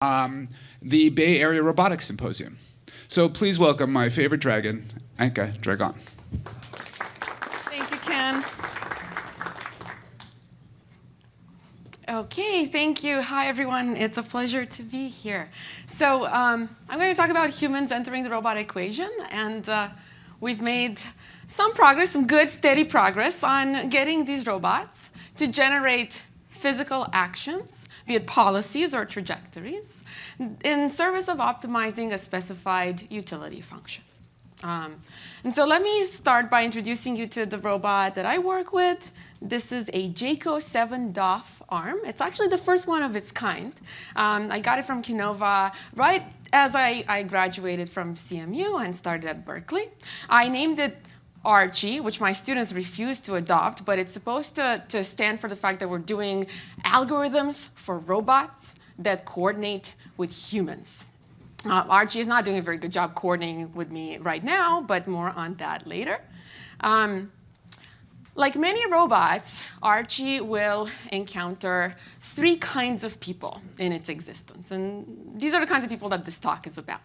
the Bay Area Robotics Symposium. So please welcome my favorite dragon, Anca, Dragan. Thank you, Ken. Okay, thank you. Hi, everyone. It's a pleasure to be here. So I'm going to talk about humans entering the robot equation. And we've made some progress, some good, steady progress on getting these robots to generate physical actions, be it policies or trajectories, in service of optimizing a specified utility function. And so let me start by introducing you to the robot that I work with. This is a JCO 7 DOF arm. It's actually the first one of its kind. I got it from Kinova right as I graduated from CMU and started at Berkeley. I named it Archie, which my students refused to adopt, but it's supposed to stand for the fact that we're doing algorithms for robots that coordinate with humans. Archie is not doing a very good job coordinating with me right now, but more on that later. Like many robots, Archie will encounter three kinds of people in its existence. And these are the kinds of people that this talk is about.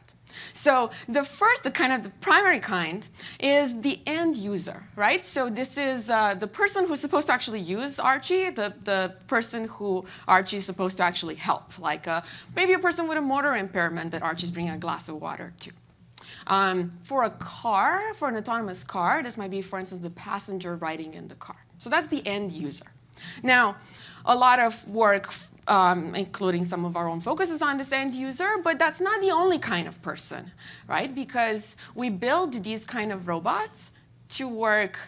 So the first, the primary kind, is the end user, right? So this is the person who's supposed to actually use Archie, the person who Archie is supposed to actually help, like maybe a person with a motor impairment that Archie's bringing a glass of water to. For a car, for an autonomous car, this might be, for instance, the passenger riding in the car. So that's the end user. Now, a lot of work, including some of our own focuses on this end user, but that's not the only kind of person, right? Because we build these kind of robots to work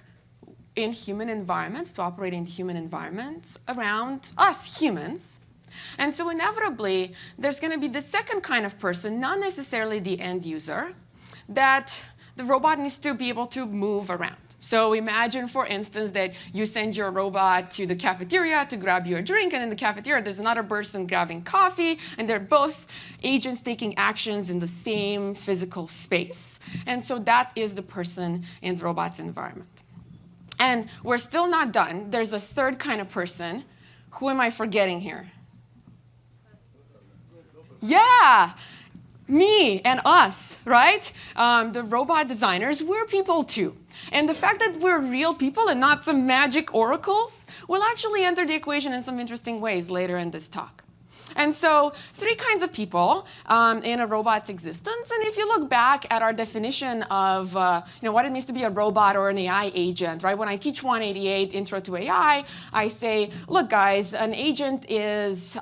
in human environments, to operate in human environments around us humans. And so inevitably, there's going to be the second kind of person, not necessarily the end user, that the robot needs to be able to move around. So imagine, for instance, that you send your robot to the cafeteria to grab you a drink, and in the cafeteria, there's another person grabbing coffee, and they're both agents taking actions in the same physical space. And so that is the person in the robot's environment. And we're still not done. There's a third kind of person. Who am I forgetting here? Yeah, me and us, right? The robot designers, we're people too. And the fact that we're real people and not some magic oracles will actually enter the equation in some interesting ways later in this talk. And so three kinds of people in a robot's existence. And if you look back at our definition of what it means to be a robot or an AI agent, right? When I teach 188 Intro to AI, I say, look, guys, an agent is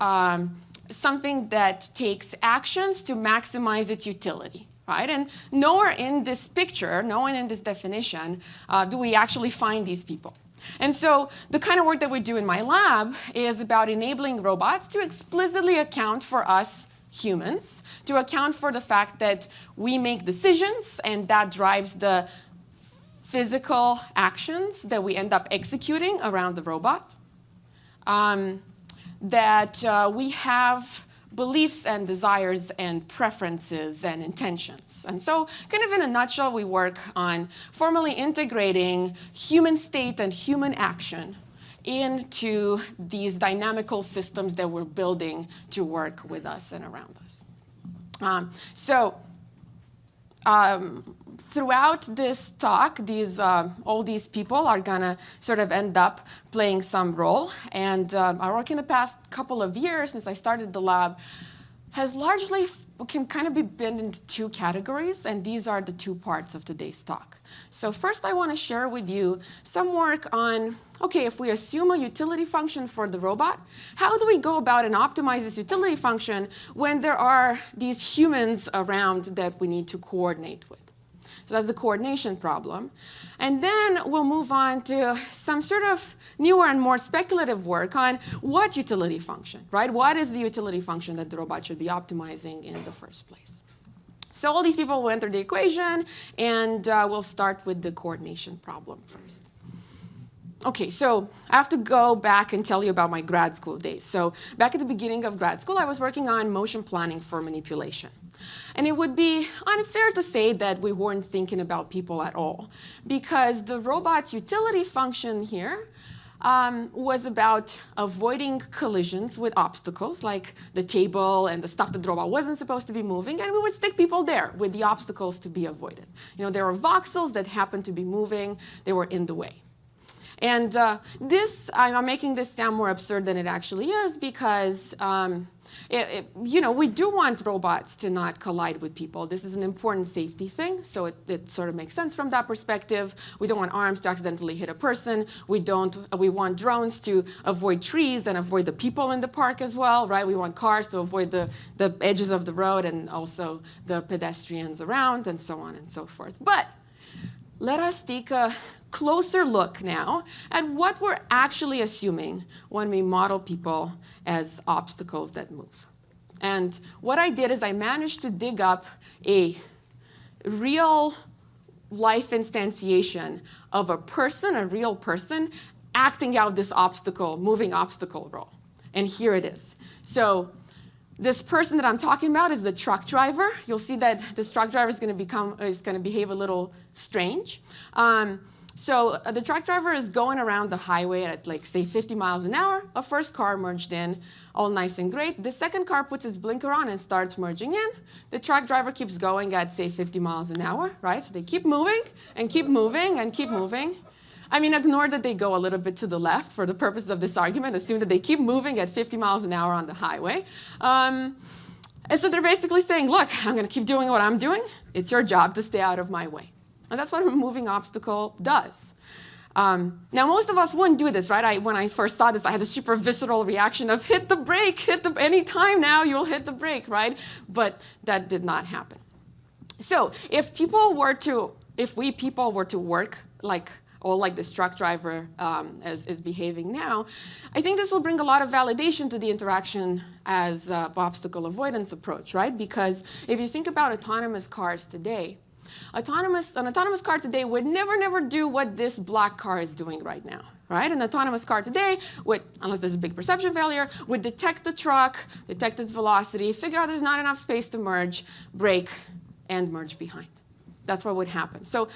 something that takes actions to maximize its utility, right? And nowhere in this picture, nowhere in this definition, do we actually find these people. And so the kind of work that we do in my lab is about enabling robots to explicitly account for us humans, to account for the fact that we make decisions, and that drives the physical actions that we end up executing around the robot. That we have beliefs and desires and preferences and intentions. And so kind of in a nutshell, we work on formally integrating human state and human action into these dynamical systems that we're building to work with us and around us. Throughout this talk, all these people are going to sort of end up playing some role. And our work in the past couple of years, since I started the lab, has largely can kind of be been into two categories. And these are the two parts of today's talk. So first, I want to share with you some work on, OK, if we assume a utility function for the robot, how do we go about and optimize this utility function when there are these humans around that we need to coordinate with? So that's the coordination problem. And then we'll move on to some sort of newer and more speculative work on what utility function, right? What is the utility function that the robot should be optimizing in the first place? So all these people will enter the equation, and we'll start with the coordination problem first. OK, so I have to go back and tell you about my grad school days. So back at the beginning of grad school, I was working on motion planning for manipulation. And it would be unfair to say that we weren't thinking about people at all, because the robot's utility function here was about avoiding collisions with obstacles, like the table and the stuff that the robot wasn't supposed to be moving, and we would stick people there with the obstacles to be avoided. There were voxels that happened to be moving. They were in the way. And I'm making this sound more absurd than it actually is because we do want robots to not collide with people. This is an important safety thing, so it sort of makes sense from that perspective. We don't want arms to accidentally hit a person. We want drones to avoid trees and avoid the people in the park as well, right? We want cars to avoid the edges of the road and also the pedestrians around and so on and so forth. But let us take a closer look now at what we're actually assuming when we model people as obstacles that move. And what I did is I managed to dig up a real life instantiation of a person, a real person, acting out this moving obstacle role. And here it is. So this person that I'm talking about is the truck driver. You'll see that this truck driver is going to behave a little strange. So the truck driver is going around the highway at, say, 50 miles an hour. A first car merged in, all nice and great. The second car puts its blinker on and starts merging in. The truck driver keeps going at, say, 50 miles an hour, right? So they keep moving and keep moving and keep moving. I mean, ignore that they go a little bit to the left for the purpose of this argument. Assume that they keep moving at 50 miles an hour on the highway. And so they're basically saying, look, I'm going to keep doing what I'm doing. It's your job to stay out of my way. And that's what a moving obstacle does. Now, most of us wouldn't do this, right? When I first saw this, I had a super visceral reaction of hit the brake, any time now you'll hit the brake, right? But that did not happen. So if we people were to work like this truck driver is behaving now, I think this will bring a lot of validation to the interaction as obstacle avoidance approach, right? Because if you think about autonomous cars today, an autonomous car today would never do what this black car is doing right now, right? An autonomous car today would, unless there's a big perception failure, would detect the truck, detect its velocity, figure out there's not enough space to merge, brake, and merge behind. That's what would happen. So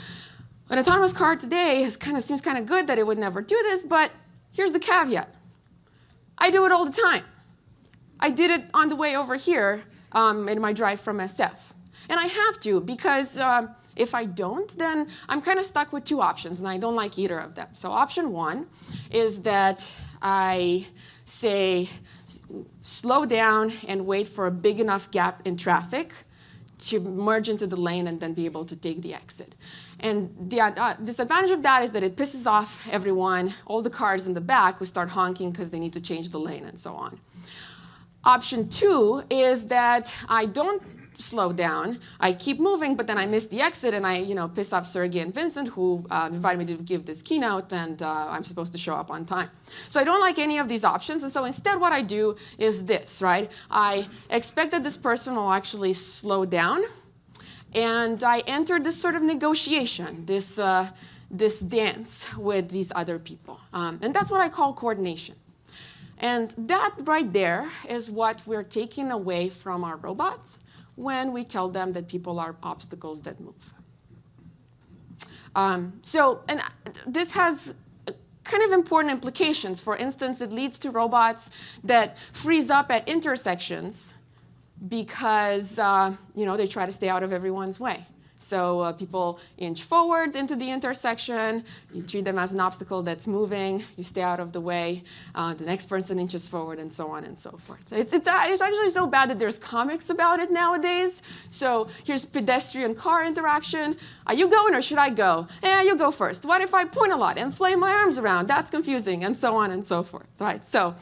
an autonomous car today seems kind of good that it would never do this, but here's the caveat. I do it all the time. I did it on the way over here in my drive from SF. And I have to, because if I don't, then I'm kind of stuck with two options, and I don't like either of them. So option one is that I say slow down and wait for a big enough gap in traffic to merge into the lane and then be able to take the exit. And the disadvantage of that is that it pisses off everyone, all the cars in the back who start honking because they need to change the lane and so on. Option two is that I don't slow down. I keep moving, but then I miss the exit, and I piss off Sergey and Vincent, who invited me to give this keynote, and I'm supposed to show up on time. So I don't like any of these options, and so instead what I do is this, right? I expect that this person will actually slow down, and I enter this sort of negotiation, this dance with these other people. And that's what I call coordination. And that right there is what we're taking away from our robots when we tell them that people are obstacles that move. And this has kind of important implications. For instance, it leads to robots that freeze up at intersections because they try to stay out of everyone's way. So people inch forward into the intersection. You treat them as an obstacle that's moving. You stay out of the way. The next person inches forward, and so on and so forth. It's actually so bad that there's comics about it nowadays. So here's pedestrian-car interaction. Are you going or should I go? You go first. What if I point a lot and flame my arms around? That's confusing, and so on and so forth. Right? So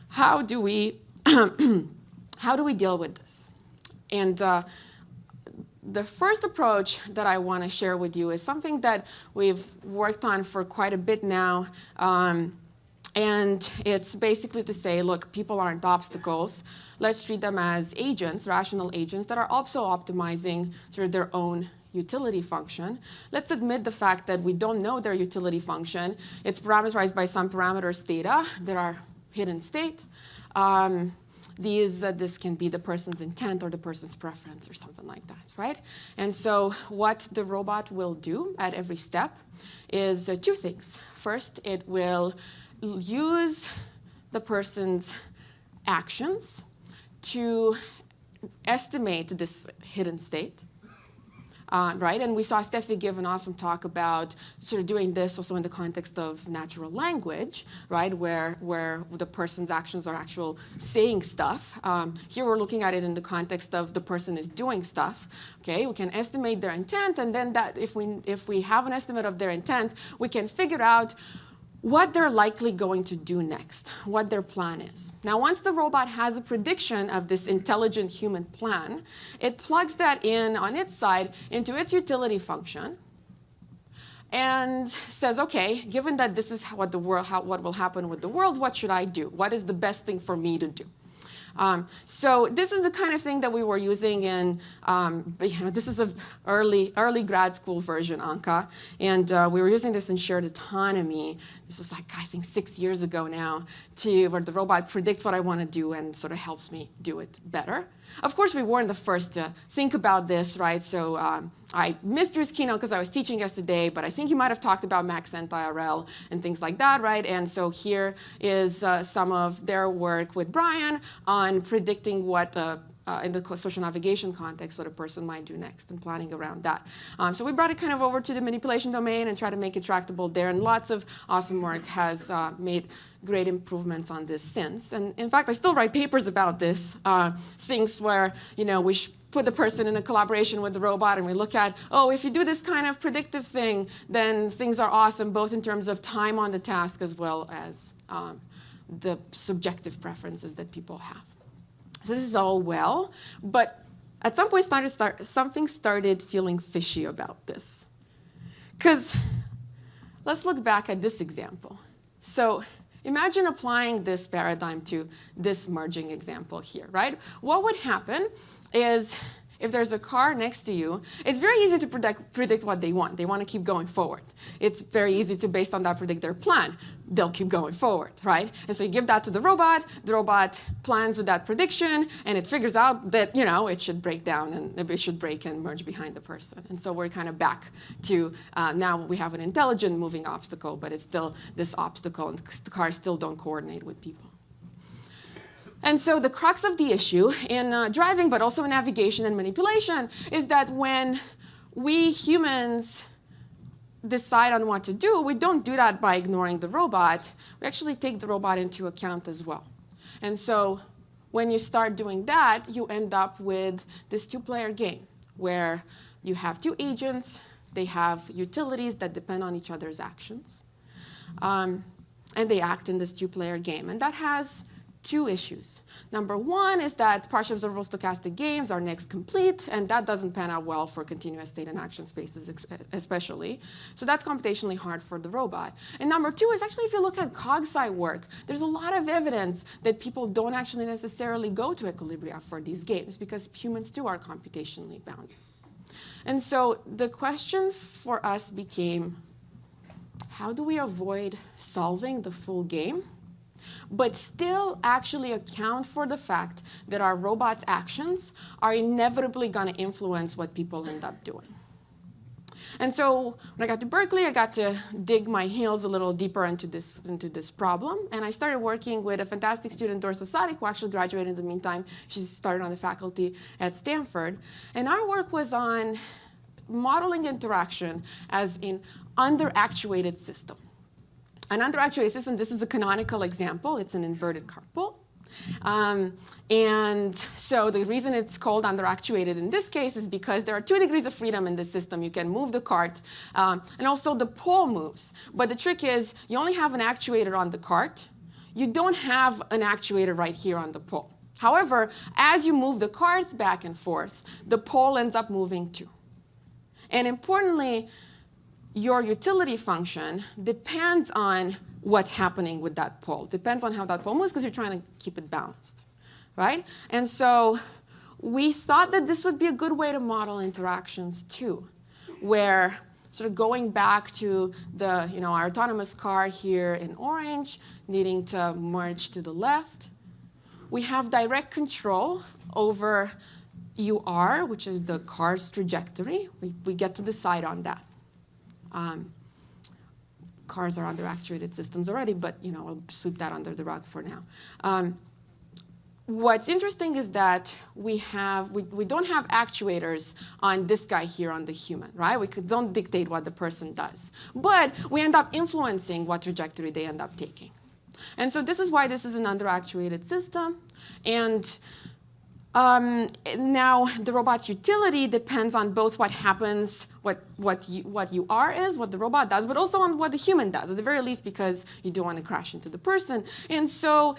how do we deal with this? And the first approach that I want to share with you is something that we've worked on for quite a bit now. And it's basically to say, look, people aren't obstacles. Let's treat them as agents, rational agents, that are also optimizing sort of their own utility function. Let's admit the fact that we don't know their utility function. It's parameterized by some parameters theta that are hidden state. This can be the person's intent or the person's preference or something like that, right? And so what the robot will do at every step is two things. First, it will use the person's actions to estimate this hidden state. Right? And we saw Steffi give an awesome talk about sort of doing this also in the context of natural language, right? Where the person's actions are actual saying stuff. Here we're looking at it in the context of the person is doing stuff. Okay, we can estimate their intent, and then that if we have an estimate of their intent, we can figure out what they're likely going to do next, what their plan is. Now, once the robot has a prediction of this intelligent human plan, it plugs that in on its side into its utility function and says, okay, given that this is what will happen with the world, what should I do? What is the best thing for me to do? So this is the kind of thing that we were using in, this is an early grad school version, Anca, and we were using this in shared autonomy. This was like, I think 6 years ago now, where the robot predicts what I want to do and sort of helps me do it better. Of course, we weren't the first to think about this, right? So I missed Drew's keynote because I was teaching yesterday, but I think he might have talked about Maxent IRL and things like that, right? And so here is some of their work with Brian on predicting what in the social navigation context, what a person might do next and planning around that. So we brought it kind of over to the manipulation domain and tried to make it tractable there. And lots of awesome work has made great improvements on this since. And in fact, I still write papers about this, things where we put the person in a collaboration with the robot and we look at, oh, if you do this kind of predictive thing, then things are awesome, both in terms of time on the task as well as the subjective preferences that people have. So this is all well, but at some point something started feeling fishy about this. Because let's look back at this example. So imagine applying this paradigm to this merging example here, right? What would happen is if there's a car next to you, it's very easy to predict what they want. They want to keep going forward. It's very easy to, based on that, predict their plan. They'll keep going forward, right? And so you give that to the robot plans with that prediction, and it figures out that, it should break down, and it should break and merge behind the person. And so we're kind of back to, now we have an intelligent moving obstacle, but it's still this obstacle, and the cars still don't coordinate with people. And so the crux of the issue in driving, but also in navigation and manipulation, is that when we humans decide on what to do, we don't do that by ignoring the robot. We actually take the robot into account as well. And so when you start doing that, you end up with this two-player game where you have two agents. They have utilities that depend on each other's actions. And they act in this two-player game. And that has two issues. Number one is that partially observable stochastic games are next complete, and that doesn't pan out well for continuous state and action spaces especially. So that's computationally hard for the robot. And number two is actually, if you look at cogsci work, there's a lot of evidence that people don't actually necessarily go to equilibria for these games because humans too are computationally bound. And so the question for us became, how do we avoid solving the full game but still actually account for the fact that our robot's actions are inevitably going to influence what people end up doing? And so when I got to Berkeley, I got to dig my heels a little deeper into this problem. And I started working with a fantastic student, Dorsa Sadik, who actually graduated in the meantime. She started on the faculty at Stanford. And our work was on modeling interaction as an under-actuated system. An under-actuated system, this is a canonical example. It's an inverted carpool. And so the reason it's called under-actuated in this case is because there are 2 degrees of freedom in this system. You can move the cart, and also the pole moves. But the trick is you only have an actuator on the cart. You don't have an actuator right here on the pole. However, as you move the cart back and forth, the pole ends up moving too. And importantly, your utility function depends on what's happening with that pole. Depends on how that pole moves because you're trying to keep it balanced, right? And so we thought that this would be a good way to model interactions too, where sort of going back to the, our autonomous car here in orange, needing to merge to the left, we have direct control over UR, which is the car's trajectory. We get to decide on that. cars are under actuated systems already, but I'll sweep that under the rug for now. What's interesting is that we don't have actuators on this guy here, on the human, right? We don't dictate what the person does. But we end up influencing what trajectory they end up taking. And so this is why this is an under-actuated system. And now the robot's utility depends on both what happens, what you are is, what the robot does, but also on what the human does, at the very least, because you don't want to crash into the person. And so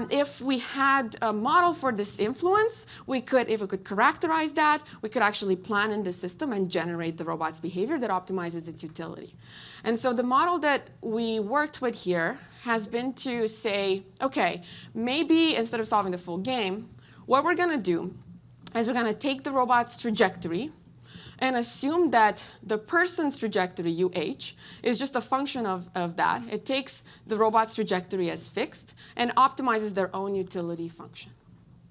if we had a model for this influence, if we could characterize that, we could actually plan in the system and generate the robot's behavior that optimizes its utility. And so the model that we worked with here has been to say, OK, maybe instead of solving the full game, what we're going to do is we're going to take the robot's trajectory and assume that the person's trajectory, UH, is just a function of that. It takes the robot's trajectory as fixed and optimizes their own utility function.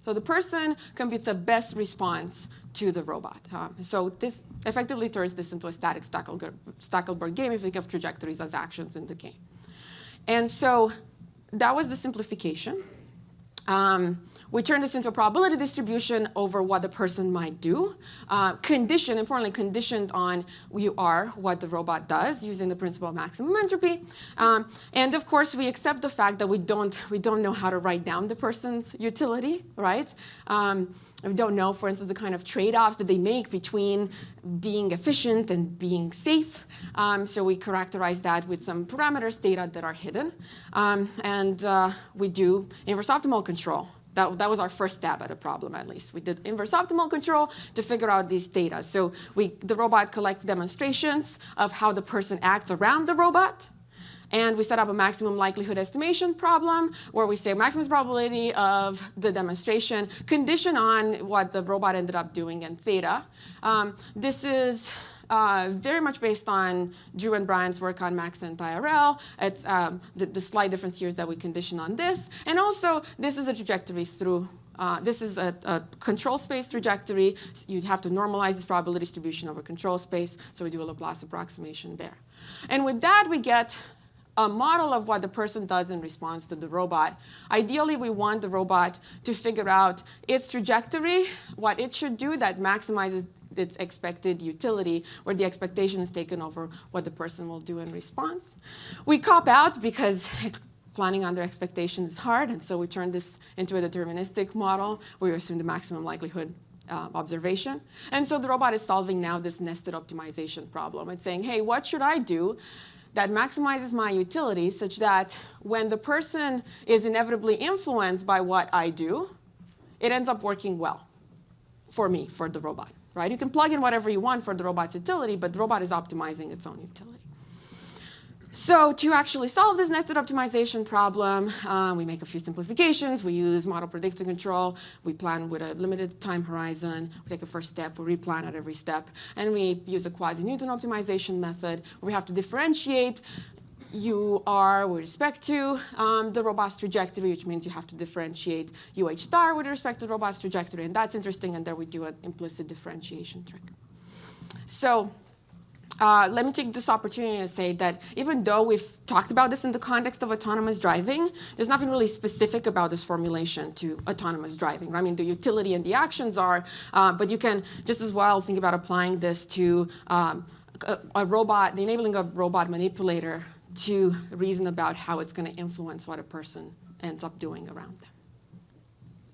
So the person computes a best response to the robot. So this effectively turns this into a static Stackelberg game if we think of trajectories as actions in the game. And so that was the simplification. We turn this into a probability distribution over what the person might do, importantly conditioned on what the robot does, using the principle of maximum entropy. And of course, we accept the fact that we don't know how to write down the person's utility, right? We don't know, for instance, the kind of trade-offs that they make between being efficient and being safe. So we characterize that with some parameters, data that are hidden. And we do inverse optimal control. That was our first stab at a problem, at least. We did inverse optimal control to figure out these data. So the robot collects demonstrations of how the person acts around the robot. And we set up a maximum likelihood estimation problem where we say maximum probability of the demonstration condition on what the robot ended up doing in theta. This is very much based on Drew and Brian's work on max and IRL. It's the slight difference here is that we condition on this. And also, this is a trajectory through. This is a control space trajectory. You'd have to normalize this probability distribution over control space. So we do a Laplace approximation there. And with that, we get a model of what the person does in response to the robot. Ideally, we want the robot to figure out its trajectory, what it should do that maximizes its expected utility, where the expectation is taken over what the person will do in response. We cop out because planning under expectation is hard, and so we turn this into a deterministic model where we assume the maximum likelihood observation. And so the robot is solving now this nested optimization problem. It's saying, hey, what should I do that maximizes my utility such that when the person is inevitably influenced by what I do, it ends up working well for me, for the robot, right? You can plug in whatever you want for the robot's utility, but the robot is optimizing its own utility. So to actually solve this nested optimization problem, we make a few simplifications. We use model predictor control. We plan with a limited time horizon. We take a first step. We replan at every step. And we use a quasi-Newton optimization method where we have to differentiate UR with respect to the robot's trajectory, which means you have to differentiate UH star with respect to the robot's trajectory. And that's interesting. And there we do an implicit differentiation trick. So let me take this opportunity to say that even though we've talked about this in the context of autonomous driving, there's nothing really specific about this formulation to autonomous driving. Right? I mean, the utility and the actions are, but you can just as well think about applying this to a robot, the enabling a robot manipulator to reason about how it's going to influence what a person ends up doing around them.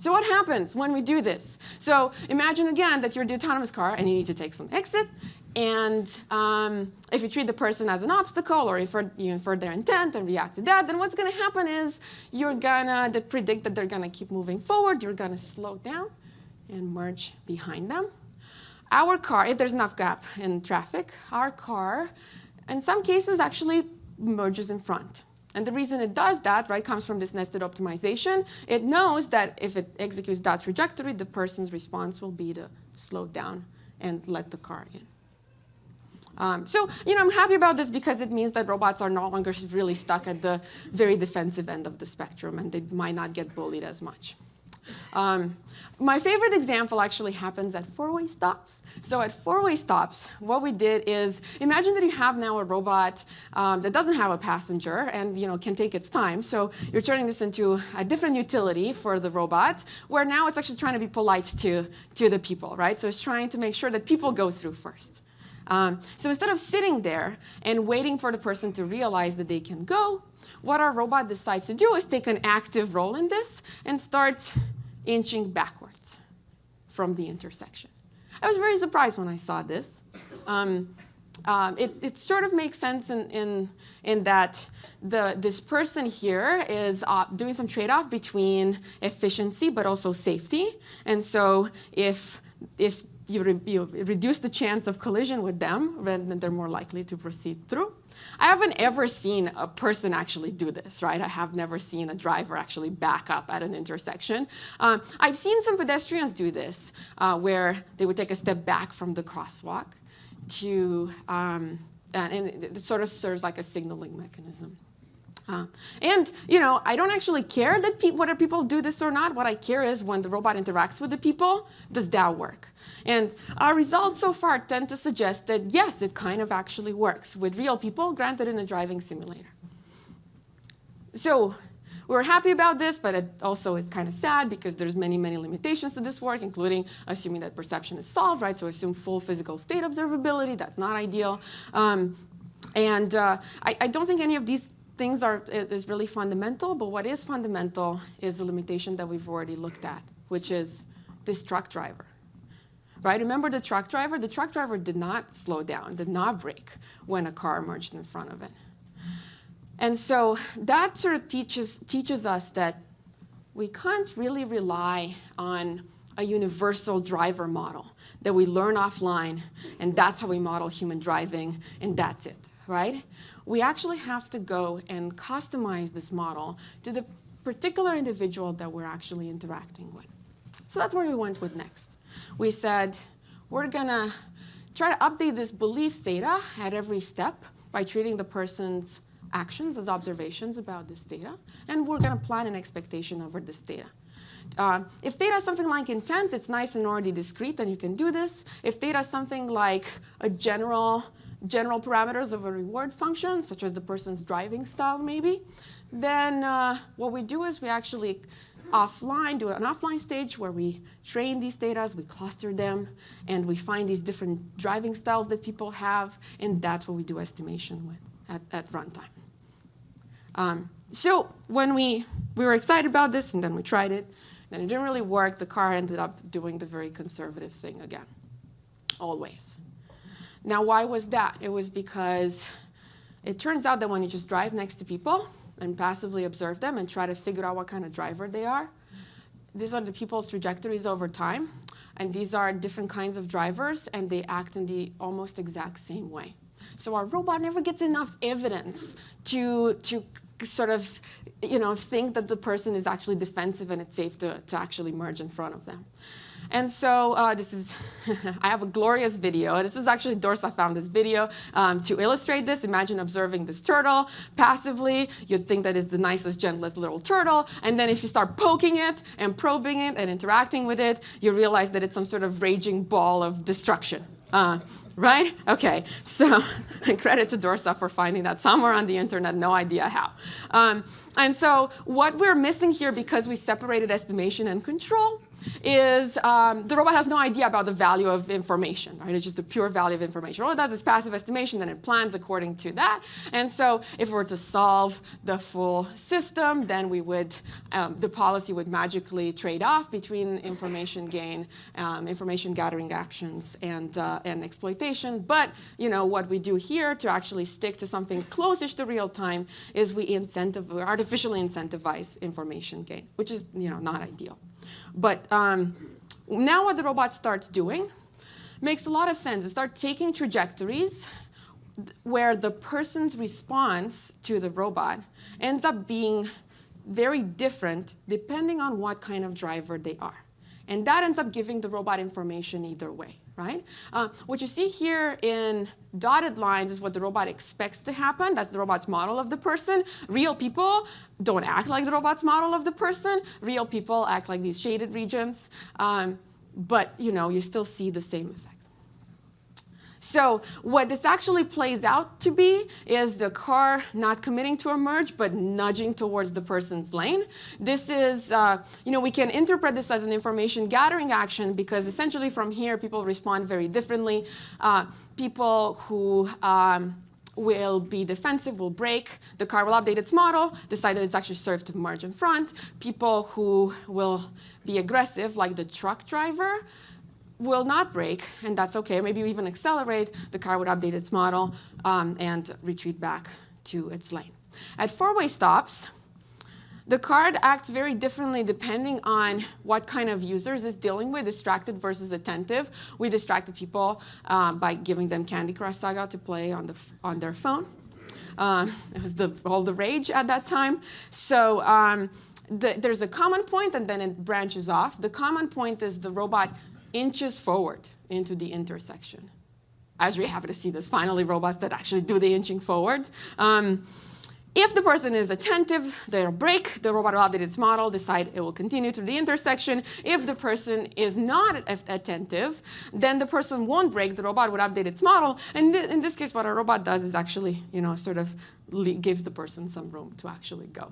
So what happens when we do this? So imagine again that you're the autonomous car and you need to take some exit. And if you treat the person as an obstacle or you infer their intent and react to that, then what's going to happen is you're going to predict that they're going to keep moving forward. You're going to slow down and merge behind them. Our car, if there's enough gap in traffic, our car, in some cases, actually merges in front. And the reason it does that, right, comes from this nested optimization. It knows that if it executes that trajectory, the person's response will be to slow down and let the car in. So, I'm happy about this because it means that robots are no longer really stuck at the very defensive end of the spectrum, and they might not get bullied as much. My favorite example actually happens at four-way stops. So at four-way stops, what we did is, imagine that you have now a robot that doesn't have a passenger and can take its time. So you're turning this into a different utility for the robot, where now it's actually trying to be polite to the people, right? So it's trying to make sure that people go through first. So instead of sitting there and waiting for the person to realize that they can go, what our robot decides to do is take an active role in this and start inching backwards from the intersection. I was very surprised when I saw this. It sort of makes sense in that this person here is doing some trade-off between efficiency but also safety. And so if you reduce the chance of collision with them, then they're more likely to proceed through. I haven't ever seen a person actually do this, right? I have never seen a driver actually back up at an intersection. I've seen some pedestrians do this, where they would take a step back from the crosswalk and it sort of serves like a signaling mechanism. I don't actually care that whether people do this or not. What I care is when the robot interacts with the people, does that work? And our results so far tend to suggest that, yes, it kind of actually works with real people, granted in a driving simulator. So we're happy about this, but it also is kind of sad because there's many, many limitations to this work, including assuming that perception is solved, right? So assume full physical state observability. That's not ideal. I don't think any of these things is really fundamental, but what is fundamental is the limitation that we've already looked at, which is this truck driver, right? Remember the truck driver? The truck driver did not slow down, did not brake when a car emerged in front of it. And so that sort of teaches us that we can't really rely on a universal driver model that we learn offline, and that's how we model human driving, and that's it. Right? We actually have to go and customize this model to the particular individual that we're actually interacting with. So that's where we went with next. We said, we're going to try to update this belief theta at every step by treating the person's actions as observations about this data, and we're going to plan an expectation over this data. If theta is something like intent, it's nice and already discrete, and you can do this. If theta is something like a general parameters of a reward function, such as the person's driving style maybe, then what we do is we actually do an offline stage where we train these data, we cluster them, and we find these different driving styles that people have, and that's what we do estimation with at runtime. So when we were excited about this, and then we tried it, then it didn't really work. The car ended up doing the very conservative thing again, always. Now, why was that? It was because it turns out that when you just drive next to people and passively observe them and try to figure out what kind of driver they are, these are the people's trajectories over time. And these are different kinds of drivers, and they act in the almost exact same way. So our robot never gets enough evidence to sort of think that the person is actually defensive and it's safe to actually merge in front of them. And so I have a glorious video. This is actually Dorsa found this video to illustrate this. Imagine observing this turtle passively. You'd think that is the nicest, gentlest little turtle. And then if you start poking it and probing it and interacting with it, you realize that it's some sort of raging ball of destruction. Right? Okay, so credit to Dorsa for finding that somewhere on the internet, no idea how. And so what we're missing here, because we separated estimation and control, is the robot has no idea about the value of information, right? It's just a pure value of information. All it does is passive estimation, and it plans according to that. And so if we were to solve the full system, then we would, the policy would magically trade off between information gain, information gathering actions, and exploitation. But what we do here to actually stick to something closest to real time is we artificially incentivize information gain, which is not ideal. But now what the robot starts doing makes a lot of sense. It starts taking trajectories where the person's response to the robot ends up being very different depending on what kind of driver they are. And that ends up giving the robot information either way, right? What you see here in dotted lines is what the robot expects to happen. That's the robot's model of the person. Real people don't act like the robot's model of the person. Real people act like these shaded regions. But you still see the same effect. So what this actually plays out to be is the car not committing to a merge, but nudging towards the person's lane. This is, we can interpret this as an information gathering action because essentially from here, people respond very differently. People who will be defensive will brake. The car will update its model, decide that it's actually served to merge in front. People who will be aggressive, like the truck driver, will not brake, and that's okay. Maybe even accelerate. The car would update its model and retreat back to its lane. At four-way stops, the car acts very differently depending on what kind of users it's dealing with, distracted versus attentive. We distracted people by giving them Candy Crush Saga to play on their phone. It was all the rage at that time. So there's a common point, and then it branches off. The common point is the robot inches forward into the intersection. I was really happy to see this, finally, robots that actually do the inching forward. If the person is attentive, they'll brake. The robot will update its model, decide it will continue to the intersection. If the person is not attentive, then the person won't brake. The robot would update its model. And in this case, what a robot does is actually, sort of gives the person some room to actually go.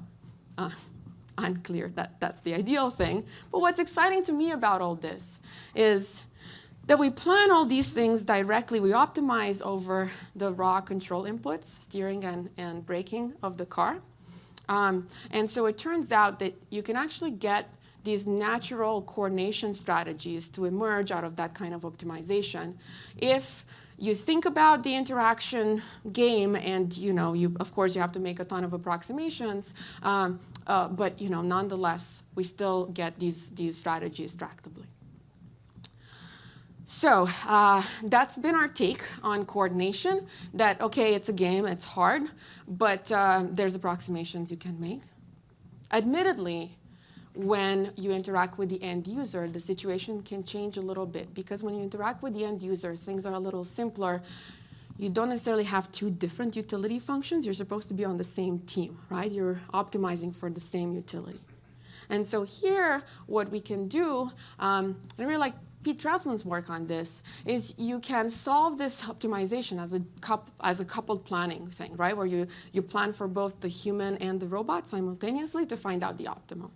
Unclear that that's the ideal thing. But what's exciting to me about all this is that we plan all these things directly. We optimize over the raw control inputs, steering and braking of the car. And so it turns out that you can actually get these natural coordination strategies to emerge out of that kind of optimization. If you think about the interaction game, and of course you have to make a ton of approximations, but nonetheless we still get these strategies tractably. So that's been our take on coordination. That okay, it's a game, it's hard, but there's approximations you can make. Admittedly, when you interact with the end user, the situation can change a little bit, because when you interact with the end user, things are a little simpler. You don't necessarily have two different utility functions. You're supposed to be on the same team, right? You're optimizing for the same utility. And so here, what we can do, and I really like Pete Troutzman's work on this, is you can solve this optimization as a coupled planning thing, right? Where you plan for both the human and the robot simultaneously to find out the optimal.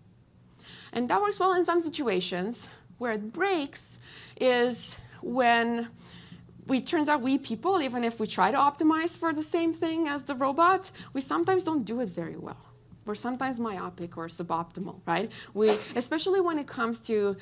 And that works well in some situations. Where it breaks is when turns out we people, even if we try to optimize for the same thing as the robot, we sometimes don't do it very well. We're sometimes myopic or suboptimal, right? Especially when it comes to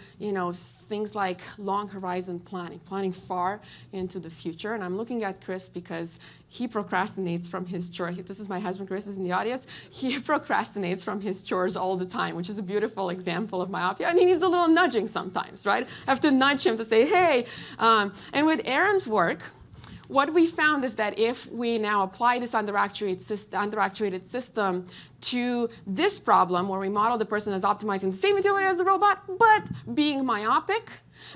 things like long horizon planning far into the future. And I'm looking at Chris because he procrastinates from his chores. This is my husband, Chris, is in the audience. He procrastinates from his chores all the time, which is a beautiful example of myopia. And he needs a little nudging sometimes, right? I have to nudge him to say, hey. And with Aaron's work, what we found is that if we now apply this underactuated system to this problem, where we model the person as optimizing the same utility as the robot, but being myopic,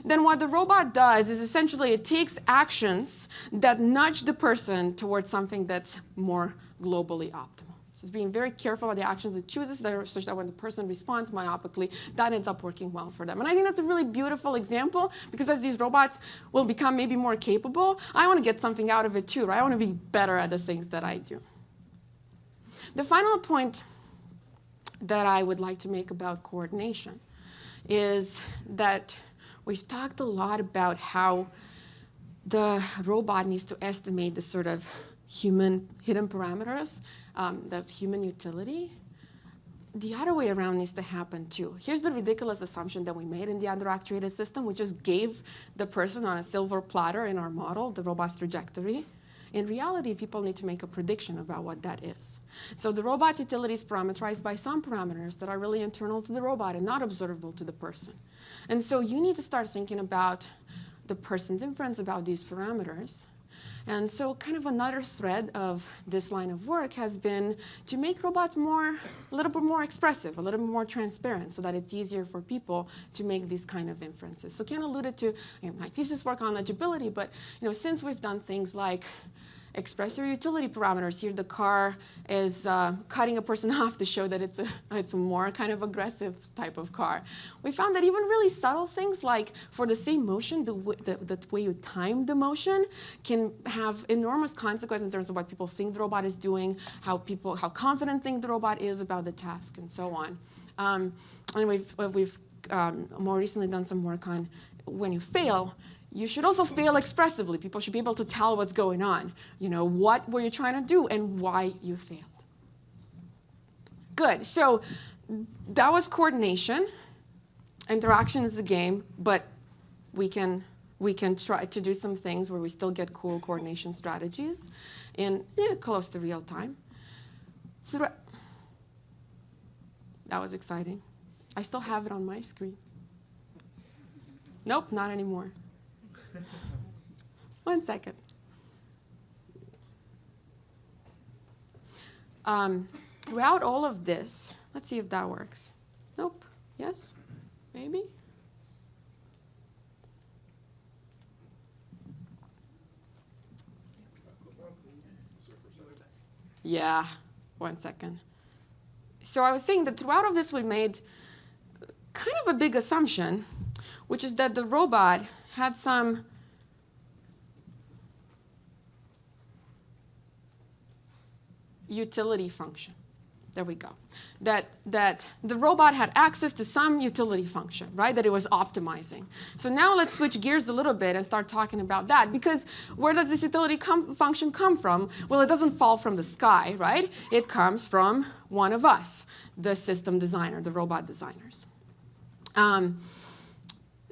then what the robot does is essentially it takes actions that nudge the person towards something that's more globally optimal. So it's being very careful about the actions it chooses, such that when the person responds myopically, that ends up working well for them. And I think that's a really beautiful example, because as these robots will become maybe more capable, I want to get something out of it too, right? I want to be better at the things that I do. The final point that I would like to make about coordination is that we've talked a lot about how the robot needs to estimate the sort of human hidden parameters, the human utility. The other way around needs to happen too. Here's the ridiculous assumption that we made in the underactuated system. We just gave the person on a silver platter in our model the robot's trajectory. In reality, people need to make a prediction about what that is. So the robot's utility is parameterized by some parameters that are really internal to the robot and not observable to the person. And so you need to start thinking about the person's inference about these parameters. And so kind of another thread of this line of work has been to make robots a little bit more expressive, a little bit more transparent, so that it's easier for people to make these kind of inferences. So Ken alluded to my thesis work on legibility, but since we've done things like express your utility parameters. Here the car is cutting a person off to show that it's a more kind of aggressive type of car. We found that even really subtle things like for the same motion, the way you time the motion can have enormous consequences in terms of what people think the robot is doing, how confident think the robot is about the task, and so on. And we've more recently done some work on when you fail, you should also fail expressively. People should be able to tell what's going on. What were you trying to do and why you failed. Good. So that was coordination. Interaction is the game, but we can try to do some things where we still get cool coordination strategies in close to real time. So that was exciting. I still have it on my screen. Nope, not anymore. 1 second. Throughout all of this, let's see if that works. Nope. Yes? Maybe? Yeah. 1 second. So I was saying that throughout all of this, we made kind of a big assumption, which is that the robot had some utility function. There we go. That the robot had access to some utility function, right? That it was optimizing. So now let's switch gears a little bit and start talking about that. Because where does this utility function come from? Well, it doesn't fall from the sky, right? It comes from one of us, the system designer, the robot designers.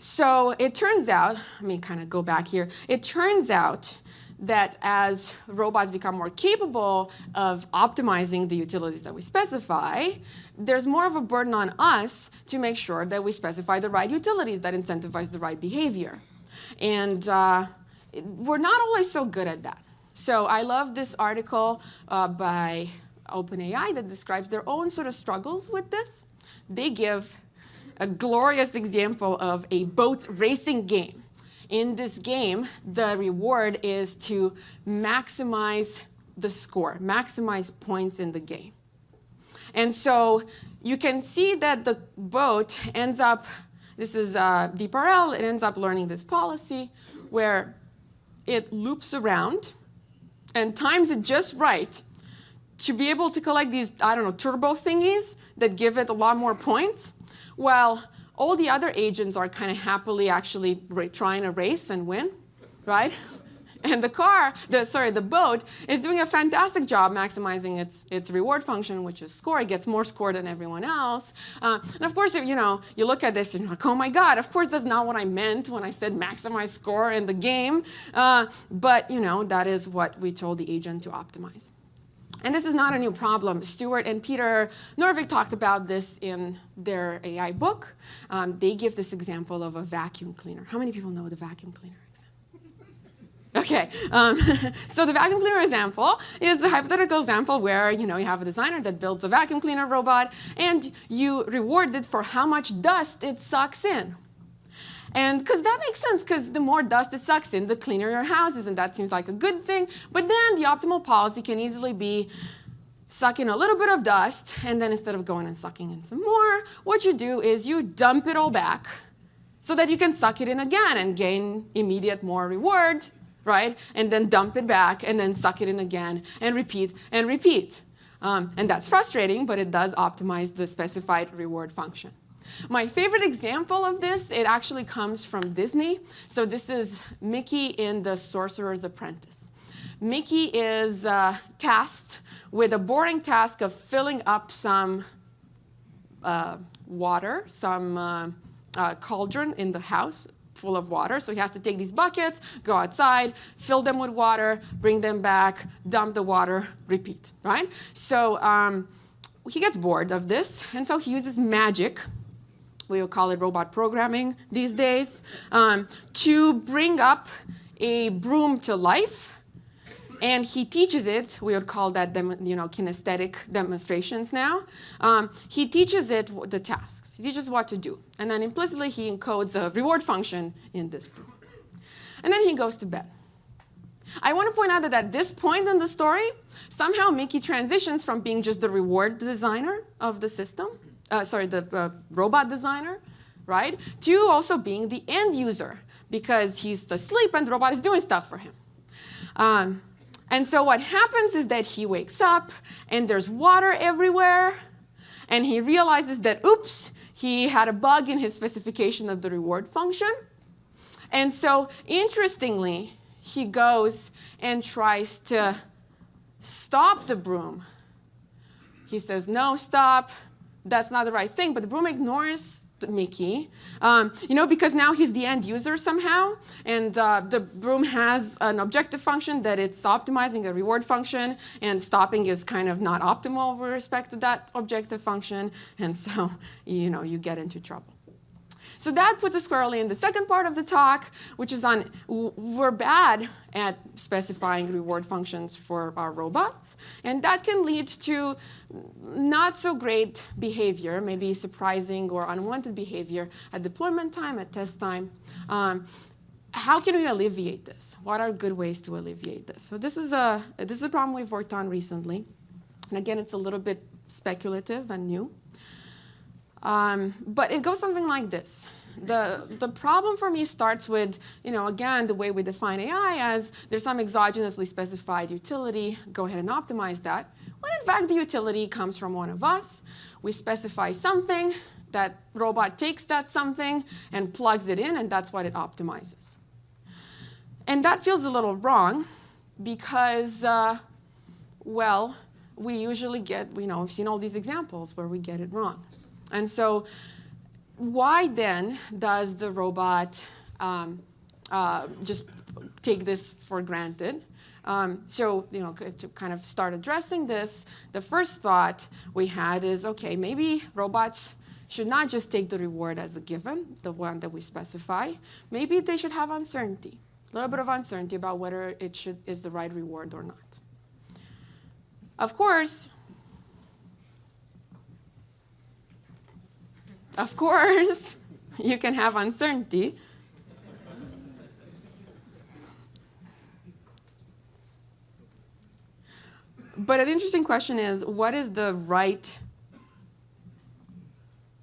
So it turns out, let me kind of go back here. It turns out that as robots become more capable of optimizing the utilities that we specify, there's more of a burden on us to make sure that we specify the right utilities that incentivize the right behavior. And we're not always so good at that. So I love this article by OpenAI that describes their own sort of struggles with this. They give a glorious example of a boat racing game. In this game, the reward is to maximize the score, maximize points in the game. And so you can see that the boat ends up, this is CoRL, it ends up learning this policy where it loops around and times it just right to be able to collect these, turbo thingies that give it a lot more points. Well, all the other agents are kind of happily actually trying to race and win, right? And the boat is doing a fantastic job maximizing its reward function, which is score. It gets more score than everyone else. And of course, if you look at this and you're like, oh my God, of course that's not what I meant when I said maximize score in the game. But that is what we told the agent to optimize. And this is not a new problem. Stuart and Peter Norvig talked about this in their AI book. They give this example of a vacuum cleaner. How many people know the vacuum cleaner example? OK. So the vacuum cleaner example is a hypothetical example where you have a designer that builds a vacuum cleaner robot, and you reward it for how much dust it sucks in. And because that makes sense, because the more dust it sucks in, the cleaner your house is, and that seems like a good thing. But then the optimal policy can easily be suck in a little bit of dust, and then instead of going and sucking in some more, what you do is you dump it all back so that you can suck it in again and gain immediate more reward, right? And then dump it back, and then suck it in again, and repeat and repeat. And that's frustrating, but it does optimize the specified reward function. My favorite example of this, it actually comes from Disney. So this is Mickey in The Sorcerer's Apprentice. Mickey is tasked with a boring task of filling up some water, some cauldron in the house full of water. So he has to take these buckets, go outside, fill them with water, bring them back, dump the water, repeat, right? So he gets bored of this, and so he uses magic. We will call it robot programming these days, to bring up a broom to life And he teaches it. We would call that kinesthetic demonstrations now. He teaches it the tasks. He teaches what to do. And then implicitly, he encodes a reward function in this broom. And then he goes to bed. I want to point out that at this point in the story, somehow Mickey transitions from being just the reward designer of the system, the robot designer, right, to also being the end user, because he's asleep and the robot is doing stuff for him. And so what happens is that he wakes up, and there's water everywhere, and he realizes that, oops, he had a bug in his specification of the reward function. And so, interestingly, he goes and tries to stop the broom. He says, no, stop, that's not the right thing, but the broom ignores Mickey, because now he's the end user somehow, and the broom has an objective function that it's optimizing a reward function, and stopping is kind of not optimal with respect to that objective function, and so you get into trouble. So that puts us squarely in the second part of the talk, which is on we're bad at specifying reward functions for our robots. And that can lead to not so great behavior, maybe surprising or unwanted behavior at deployment time, at test time. How can we alleviate this? What are good ways to alleviate this? So this is a problem we've worked on recently. And again, it's a little bit speculative and new. But it goes something like this. The problem for me starts with, again, the way we define AI as there's some exogenously specified utility, go ahead and optimize that. When in fact the utility comes from one of us. We specify something, that robot takes that something and plugs it in, and that's what it optimizes. And that feels a little wrong because, we usually get, we've seen all these examples where we get it wrong. And so why then does the robot just take this for granted? To kind of start addressing this, the first thought we had is, OK, maybe robots should not just take the reward as a given, the one that we specify. Maybe they should have uncertainty, a little bit of uncertainty about whether it is the right reward or not. Of course, you can have uncertainty. But an interesting question is, what is the right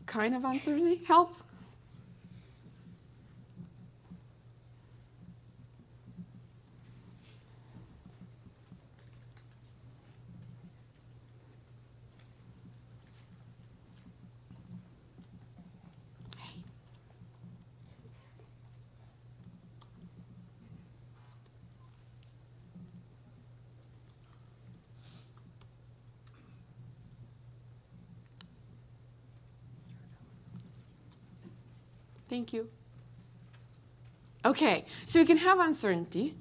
kind of uncertainty? Help? Thank you. OK, so we can have uncertainty,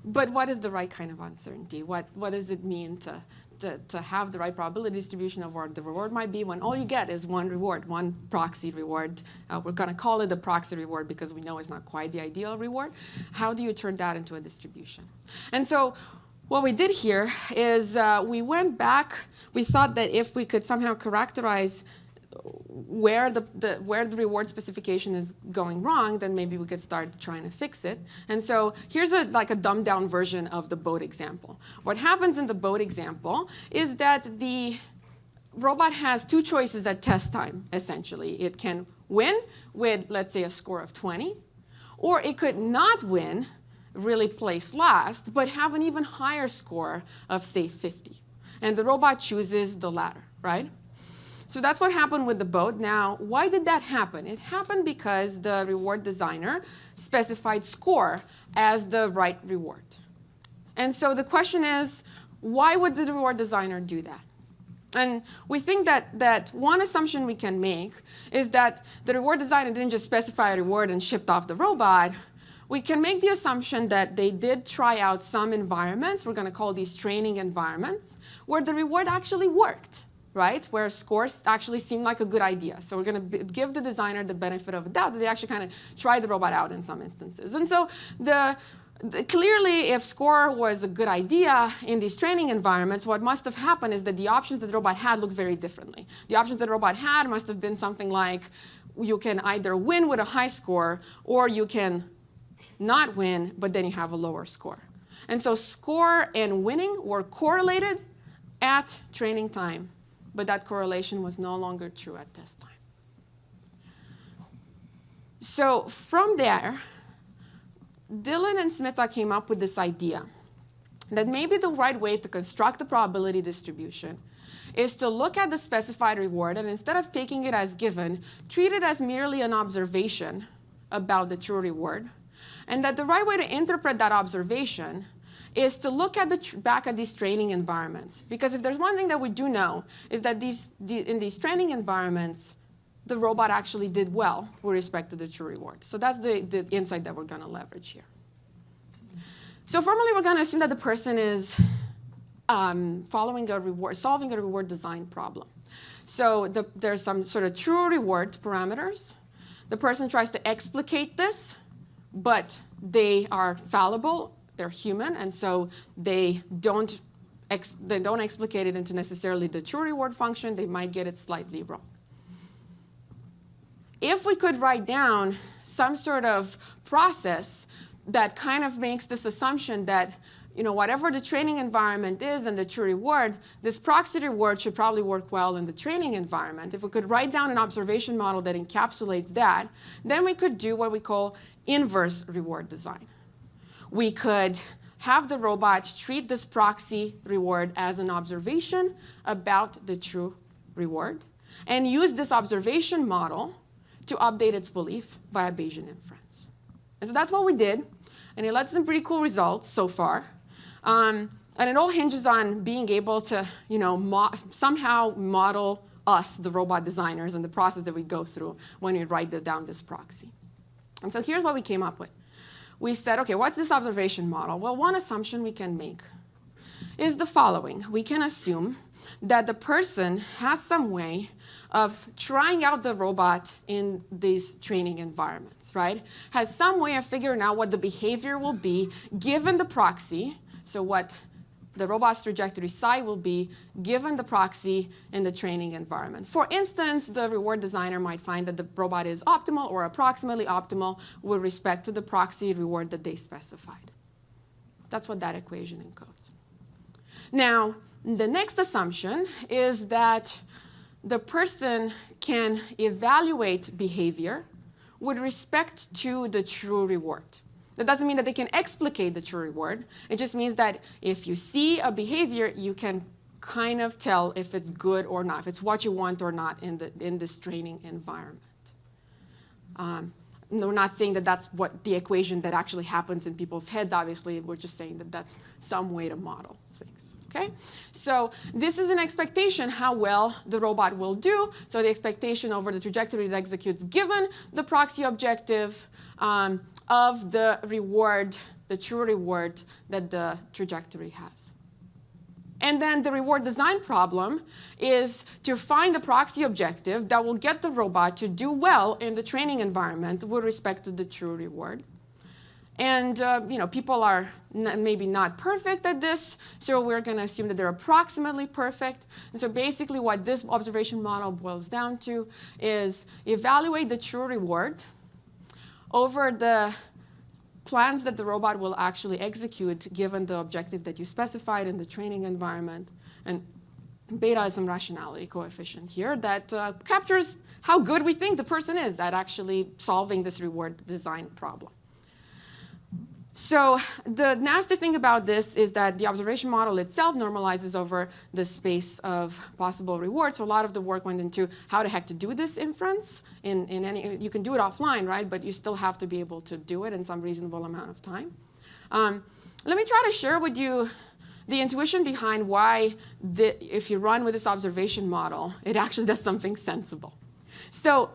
but what is the right kind of uncertainty? What does it mean to have the right probability distribution of what the reward might be when all you get is one reward, one proxy reward? We're going to call it the proxy reward because we know it's not quite the ideal reward. How do you turn that into a distribution? And so what we did here is we went back. We thought that if we could somehow characterize where the reward specification is going wrong, then maybe we could start trying to fix it. And so here's a dumbed down version of the boat example. What happens in the boat example is that the robot has two choices at test time, essentially. It can win with, let's say, a score of 20, or it could not win, really place last, but have an even higher score of, say, 50. And the robot chooses the latter, right? So that's what happened with the boat. Now, why did that happen? It happened because the reward designer specified score as the right reward. And so the question is, why would the reward designer do that? And we think that one assumption we can make is that the reward designer didn't just specify a reward and shipped off the robot. We can make the assumption that they did try out some environments, we're going to call these training environments, where the reward actually worked. Right, where scores actually seem like a good idea. So we're going to give the designer the benefit of the doubt that they actually kind of tried the robot out in some instances. And so the Clearly, if score was a good idea in these training environments, what must have happened is that the options that the robot had looked very differently. The options that the robot had must have been something like, you can either win with a high score, or you can not win, but then you have a lower score. And so score and winning were correlated at training time, but that correlation was no longer true at test time. So from there, Dillon and Smitha came up with this idea that maybe the right way to construct the probability distribution is to look at the specified reward and instead of taking it as given, treat it as merely an observation about the true reward. And that the right way to interpret that observation is to look at back at these training environments. Because if there's one thing that we do know is that in these training environments, the robot actually did well with respect to the true reward. So that's the insight that we're going to leverage here. So formally, we're going to assume that the person is solving a reward design problem. So there's some sort of true reward parameters. The person tries to explicate this, but they are fallible. They're human, and so they don't explicate it into necessarily the true reward function. They might get it slightly wrong. If we could write down some sort of process that kind of makes this assumption that, whatever the training environment is and the true reward, this proxy reward should probably work well in the training environment. If we could write down an observation model that encapsulates that, then we could do what we call inverse reward design. We could have the robot treat this proxy reward as an observation about the true reward and use this observation model to update its belief via Bayesian inference. And so that's what we did. And it led to some pretty cool results so far. And it all hinges on being able to somehow model us, the robot designers, and the process that we go through when we write down this proxy. And so here's what we came up with. We said, OK, what's this observation model? Well, one assumption we can make is the following. We can assume that the person has some way of trying out the robot in these training environments, right? Has some way of figuring out what the behavior will be given the proxy, so what the robot's trajectory psi will be given the proxy in the training environment. For instance, the reward designer might find that the robot is optimal or approximately optimal with respect to the proxy reward that they specified. That's what that equation encodes. Now, the next assumption is that the person can evaluate behavior with respect to the true reward. That doesn't mean that they can explicate the true reward. It just means that if you see a behavior, you can kind of tell if it's good or not, if it's what you want or not in this training environment. We're not saying that that's what the equation that actually happens in people's heads, obviously. We're just saying that that's some way to model things. Okay? So this is an expectation how well the robot will do. So the expectation over the trajectory that executes given the proxy objective of the reward, the true reward that the trajectory has. And then the reward design problem is to find the proxy objective that will get the robot to do well in the training environment with respect to the true reward. And people are maybe not perfect at this, so we're going to assume that they're approximately perfect. And so basically what this observation model boils down to is evaluate the true reward over the plans that the robot will actually execute given the objective that you specified in the training environment. And beta is some rationality coefficient here that captures how good we think the person is at actually solving this reward design problem. So the nasty thing about this is that the observation model itself normalizes over the space of possible rewards. So a lot of the work went into how the heck to do this inference. You can do it offline, right? But you still have to be able to do it in some reasonable amount of time. Let me try to share with you the intuition behind why if you run with this observation model, it actually does something sensible. So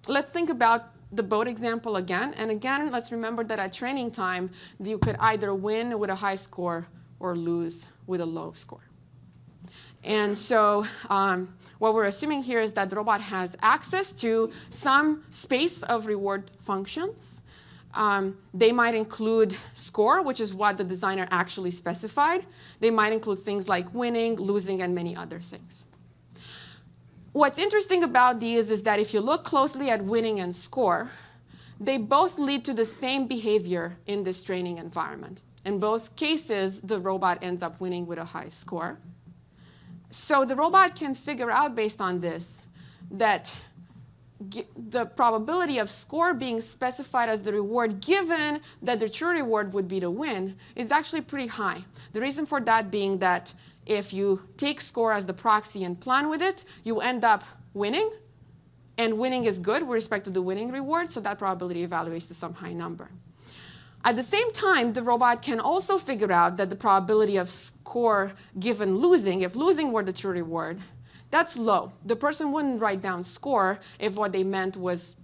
let's think about the boat example again. And again, let's remember that at training time, you could either win with a high score or lose with a low score. And so what we're assuming here is that the robot has access to some space of reward functions They might include score, which is what the designer actually specified. They might include things like winning, losing, and many other things. What's interesting about these is that if you look closely at winning and score, they both lead to the same behavior in this training environment. In both cases, the robot ends up winning with a high score. So the robot can figure out, based on this, that the probability of score being specified as the reward, given that the true reward would be the win, is actually pretty high. The reason for that being that if you take score as the proxy and plan with it, you end up winning. And winning is good with respect to the winning reward, so that probability evaluates to some high number. At the same time, the robot can also figure out that the probability of score given losing, if losing were the true reward, that's low. The person wouldn't write down score if what they meant was,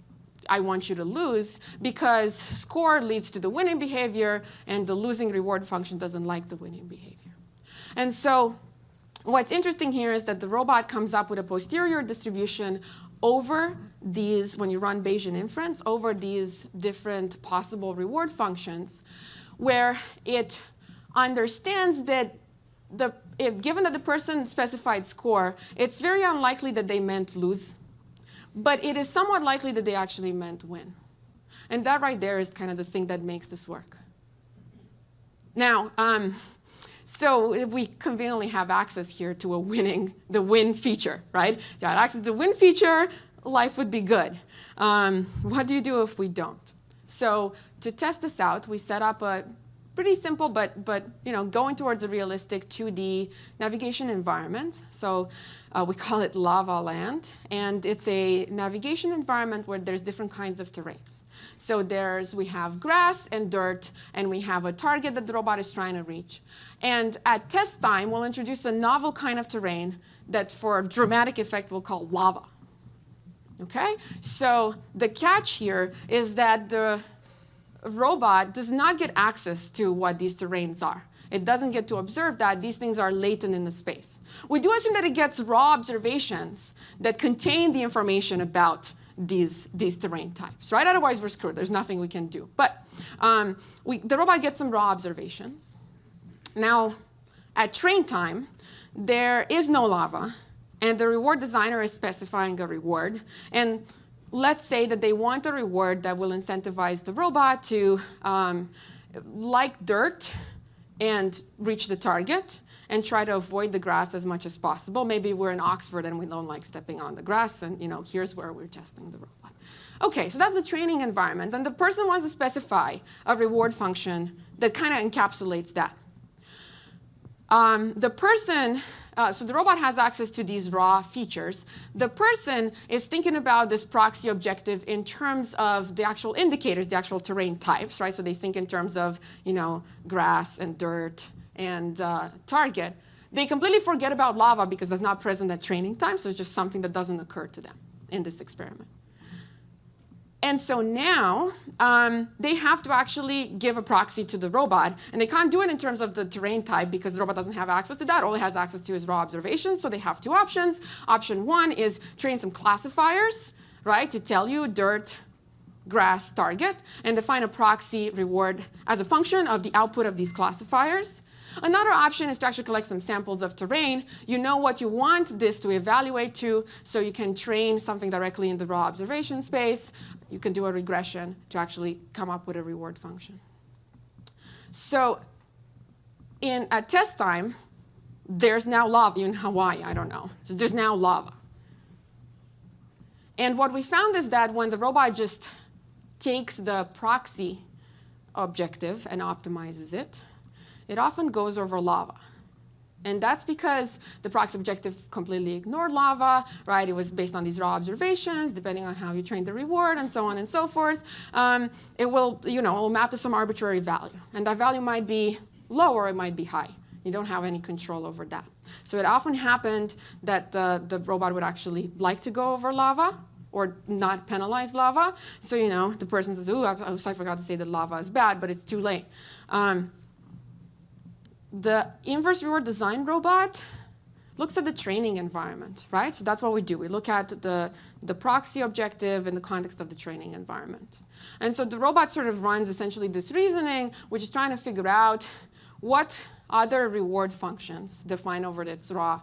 I want you to lose, because score leads to the winning behavior, and the losing reward function doesn't like the winning behavior. And so what's interesting here is that the robot comes up with a posterior distribution over these, when you run Bayesian inference, over these different possible reward functions, where it understands that given that the person specified score, it's very unlikely that they meant lose, but it is somewhat likely that they actually meant win. And that right there is kind of the thing that makes this work. Now, so if we conveniently have access here to the win feature, right? If you had access to the win feature, life would be good. What do you do if we don't? So to test this out, we set up a pretty simple, but going towards a realistic 2D navigation environment. So we call it Lava Land, and it's a navigation environment where there's different kinds of terrains. So we have grass and dirt, and we have a target that the robot is trying to reach. And at test time, we'll introduce a novel kind of terrain that, for dramatic effect, we'll call lava. Okay? So the catch here is that the robot does not get access to what these terrains are. It doesn't get to observe that. These things are latent in the space. We do assume that it gets raw observations that contain the information about these terrain types, right? Otherwise, we're screwed. There's nothing we can do. But the robot gets some raw observations. Now, at train time, there is no lava, and the reward designer is specifying a reward. And let's say that they want a reward that will incentivize the robot to like dirt and reach the target and try to avoid the grass as much as possible. Maybe we're in Oxford and we don't like stepping on the grass, and here's where we're testing the robot. OK, so that's the training environment. And the person wants to specify a reward function that kind of encapsulates that. So the robot has access to these raw features. The person is thinking about this proxy objective in terms of the actual indicators, the actual terrain types, right? So they think in terms of, grass and dirt and target. They completely forget about lava because that's not present at training time, so it's just something that doesn't occur to them in this experiment. And so now they have to actually give a proxy to the robot. And they can't do it in terms of the terrain type because the robot doesn't have access to that. All it has access to is raw observations. So they have two options. Option one is train some classifiers, right, to tell you dirt, grass, target, and define a proxy reward as a function of the output of these classifiers. Another option is to actually collect some samples of terrain. You know what you want this to evaluate to, so you can train something directly in the raw observation space. You can do a regression to actually come up with a reward function. So at test time, there's now lava. In Hawaii, I don't know. So there's now lava. And what we found is that when the robot just takes the proxy objective and optimizes it, it often goes over lava. And that's because the proxy objective completely ignored lava, right? It was based on these raw observations, depending on how you train the reward, and so on and so forth. It will map to some arbitrary value. And that value might be low or it might be high. You don't have any control over that. So it often happened that the robot would actually like to go over lava or not penalize lava. So the person says, ooh, I forgot to say that lava is bad, but it's too late. The inverse reward design robot looks at the training environment, right? So that's what we do. We look at the proxy objective in the context of the training environment. And so the robot sort of runs essentially this reasoning, which is trying to figure out what other reward functions defined over its raw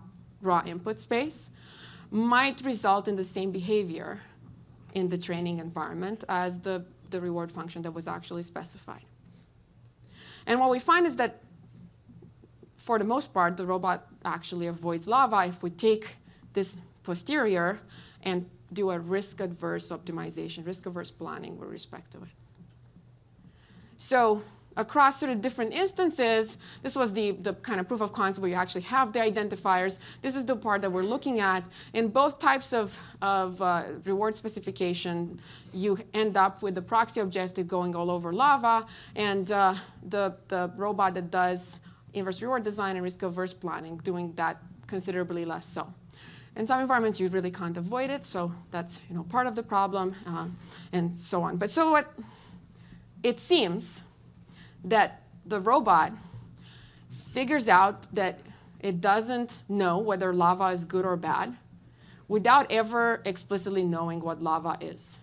input space might result in the same behavior in the training environment as the reward function that was actually specified. And what we find is that for the most part, the robot actually avoids lava if we take this posterior and do a risk-averse optimization, risk-averse planning with respect to it. So across sort of different instances, this was the kind of proof of concept where you actually have the identifiers. This is the part that we're looking at. In both types of reward specification, you end up with the proxy objective going all over lava, and the robot that does inverse reward design and risk-averse planning doing that considerably less so. In some environments, you really can't avoid it, so that's part of the problem, and so on. But so what it seems that the robot figures out that it doesn't know whether lava is good or bad without ever explicitly knowing what lava is,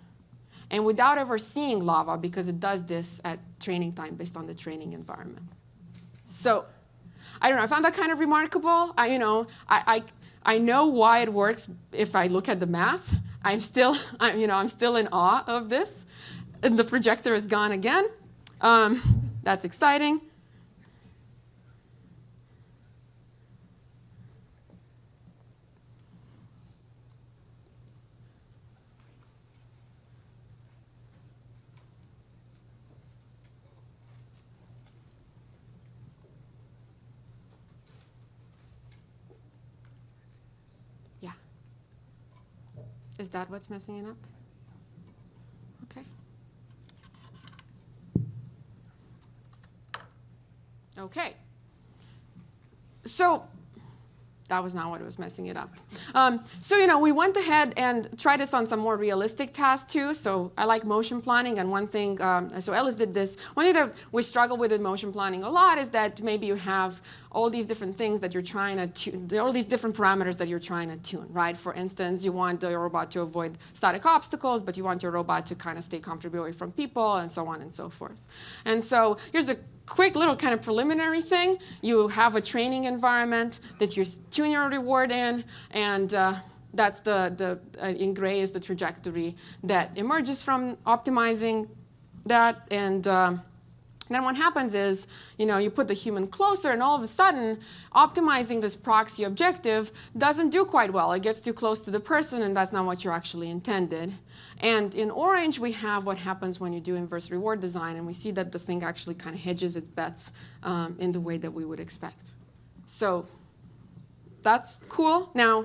and without ever seeing lava, because it does this at training time based on the training environment. So I don't know. I found that kind of remarkable. I know why it works if I look at the math. I'm still in awe of this. And the projector is gone again. That's exciting. Yeah. Is that what's messing it up? Okay. Okay. So that was not what was messing it up. So we went ahead and tried this on some more realistic tasks too. So I like motion planning, and one thing, so Ellis did this. One thing that we struggle with in motion planning a lot is that maybe you have all these different things that you're trying to tune. There are all these different parameters that you're trying to tune, right? For instance, you want the robot to avoid static obstacles, but you want your robot to kind of stay comfortably away from people, and so on and so forth. And so here's a quick little kind of preliminary thing. You have a training environment that you tune your reward in, and that's in gray is the trajectory that emerges from optimizing that. And then what happens is, you put the human closer, and all of a sudden, optimizing this proxy objective doesn't do quite well. It gets too close to the person, and that's not what you actually intended. And in orange, we have what happens when you do inverse reward design, and we see that the thing actually kind of hedges its bets in the way that we would expect. So that's cool. Now,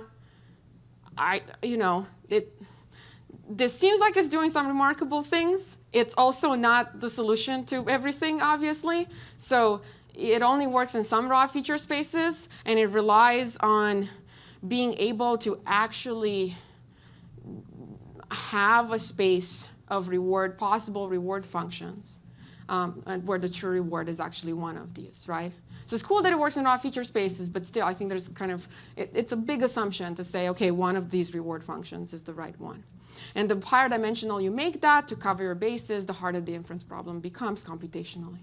this seems like it's doing some remarkable things. It's also not the solution to everything, obviously. So it only works in some raw feature spaces, and it relies on being able to actually have a space of possible reward functions, where the true reward is actually one of these, right? So it's cool that it works in raw feature spaces, but still, I think there's it's a big assumption to say, okay, one of these reward functions is the right one. And the higher dimensional you make that to cover your bases, the harder the inference problem becomes computationally.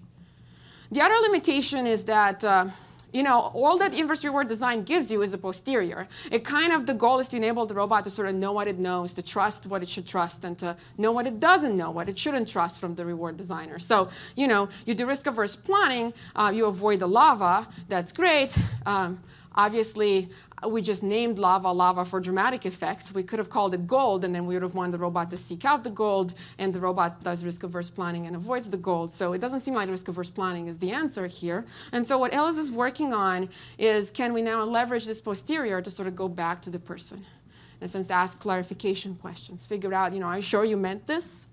The other limitation is that all that inverse reward design gives you is a posterior. The goal is to enable the robot to sort of know what it knows, to trust what it should trust, and to know what it doesn't know, what it shouldn't trust from the reward designer. So, you do risk-averse planning, you avoid the lava, that's great. Obviously, we just named lava for dramatic effect. We could have called it gold, and then we would have wanted the robot to seek out the gold, and the robot does risk-averse planning and avoids the gold. So it doesn't seem like risk-averse planning is the answer here. And so what Ellis is working on is, can we now leverage this posterior to sort of go back to the person? In a sense, ask clarification questions, figure out, are you sure you meant this?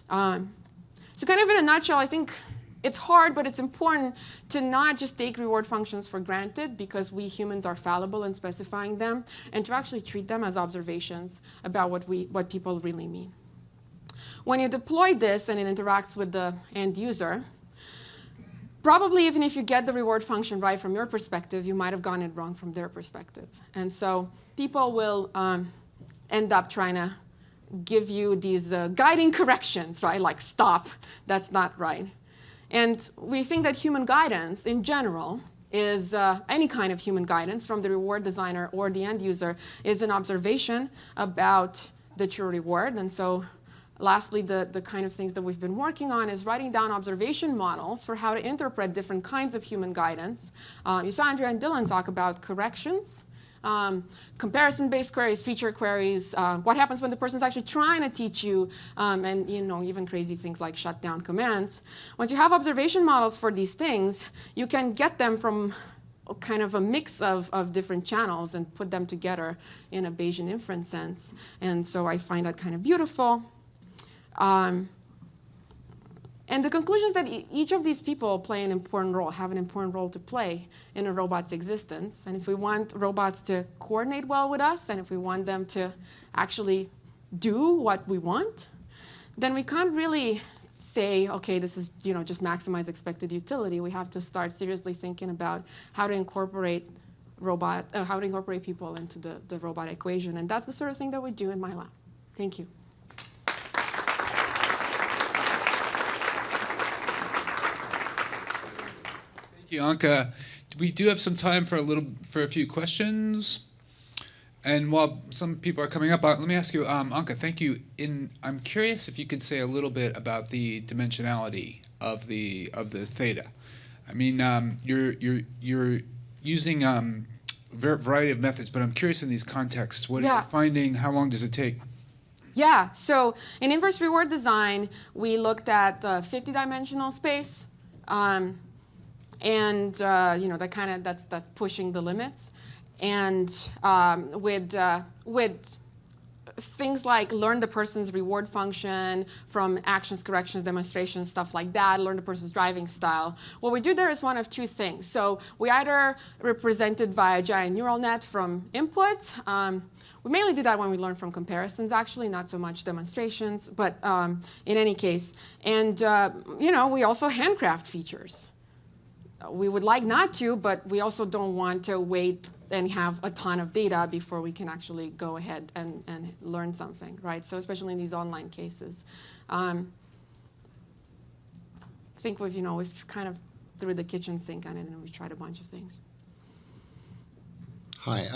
So kind of in a nutshell, I think it's hard, but it's important to not just take reward functions for granted, because we humans are fallible in specifying them, and to actually treat them as observations about what people really mean. When you deploy this and it interacts with the end user, probably even if you get the reward function right from your perspective, you might have gotten it wrong from their perspective. And so people will end up trying to give you these guiding corrections, right? Like, stop, that's not right. And we think that human guidance in general is any kind of human guidance from the reward designer or the end user is an observation about the true reward. And so lastly, the kind of things that we've been working on is writing down observation models for how to interpret different kinds of human guidance. You saw Andrea and Dylan talk about corrections, comparison-based queries, feature queries, what happens when the person's actually trying to teach you, and even crazy things like shutdown commands. Once you have observation models for these things, you can get them from kind of a mix of different channels and put them together in a Bayesian inference sense. And so I find that kind of beautiful. And the conclusion is that each of these people play an important role, have an important role to play in a robot's existence. And if we want robots to coordinate well with us, and if we want them to actually do what we want, then we can't really say, OK, this is just maximize expected utility. We have to start seriously thinking about how to incorporate people into the robot equation. And that's the sort of thing that we do in my lab. Thank you. Thank you, Anca. We do have some time for a few questions. And while some people are coming up, let me ask you, Anca, thank you. I'm curious if you could say a little bit about the dimensionality of the theta. I mean, you're using a variety of methods, but I'm curious in these contexts, what are you finding? How long does it take? Yeah, so in inverse reward design, we looked at 50-dimensional space. And that's pushing the limits, and with things like learn the person's reward function from actions, corrections, demonstrations, stuff like that, learn the person's driving style. What we do there is one of two things. So we either represent it via giant neural net from inputs. We mainly do that when we learn from comparisons, actually, not so much demonstrations, but in any case. And we also handcraft features. We would like not to, but we also don't want to wait and have a ton of data before we can actually go ahead and learn something, right? So especially in these online cases. I think we've kind of threw the kitchen sink on it, and we've tried a bunch of things. Hi.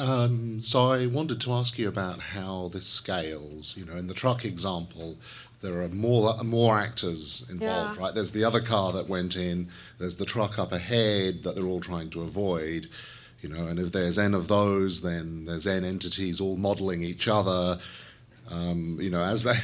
So I wanted to ask you about how this scales. In the truck example, there are more actors involved, right? There's the other car that went in. There's the truck up ahead that they're all trying to avoid. And if there's n of those, then there's n entities all modeling each other. As they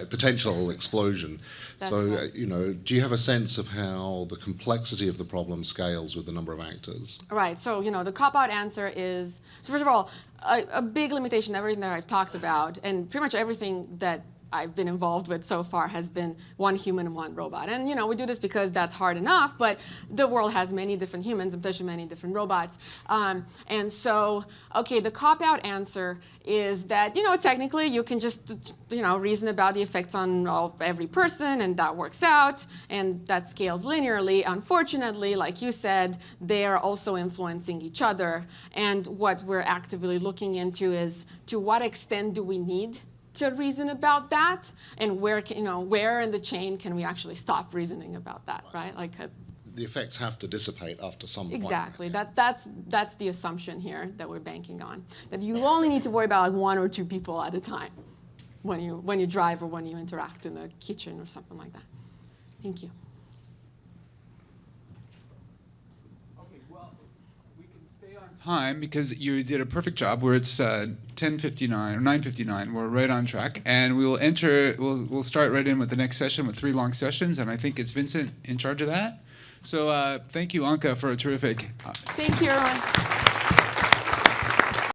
potential explosion. That's so right. Do you have a sense of how the complexity of the problem scales with the number of actors? Right. So the cop-out answer is, so first of all, a big limitation, everything that I've talked about, and pretty much everything that I've been involved with so far has been one human and one robot. And we do this because that's hard enough, but the world has many different humans, and especially many different robots. And so, okay, the cop-out answer is that, technically you can just, reason about the effects on every person, and that works out, and that scales linearly. Unfortunately, like you said, they are also influencing each other. And what we're actively looking into is, to what extent do we need to reason about that, and where in the chain can we actually stop reasoning about that, right? The effects have to dissipate after some point. Exactly. That's the assumption here that we're banking on. That you only need to worry about one or two people at a time when you drive or when you interact in the kitchen or something like that. Thank you. Time, because you did a perfect job. Where it's 10:59 or 9:59, we're right on track, and we'll start right in with the next session with 3 long sessions, and I think it's Vincent in charge of that. So thank you, Anca, for a terrific. Thank you, everyone.